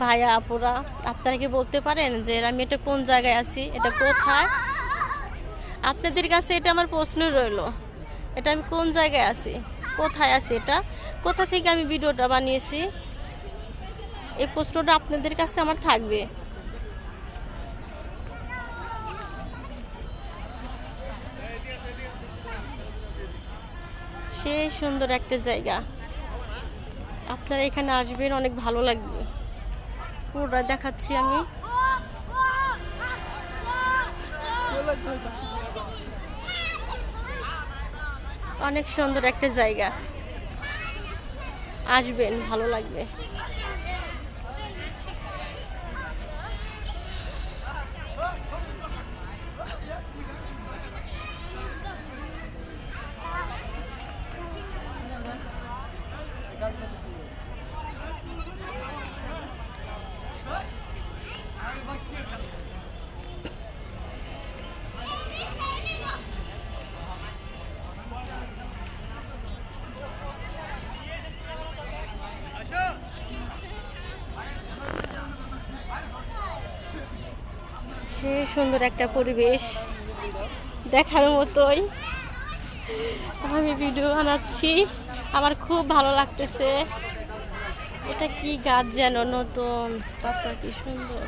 ভাইয়া আপুরা, আপনারা কি বলতে পারেন যে আমি এটা কোন জায়গায় আছি, এটা কোথায়? আপনাদের কাছে এটা আমার প্রশ্ন রইলো, এটা আমি কোন জায়গায় আছি, কোথায় আছি, এটা কোথা থেকে আমি ভিডিওটা বানিয়েছি, এই প্রশ্নটা আপনাদের কাছে আমার থাকবে। সেই সুন্দর একটা জায়গা, আপনারা এখানে আসবেন, অনেক ভালো লাগবে। পুরোটা দেখাচ্ছি আমি। অনেক সুন্দর একটা জায়গা, আসবেন, ভালো লাগবে। সে সুন্দর একটা পরিবেশ, দেখার মতোই। আমি ভিডিও বানাচ্ছি, আমার খুব ভালো লাগতেছে। এটা কি গাছ যেন, নতুন পাতা, কি সুন্দর।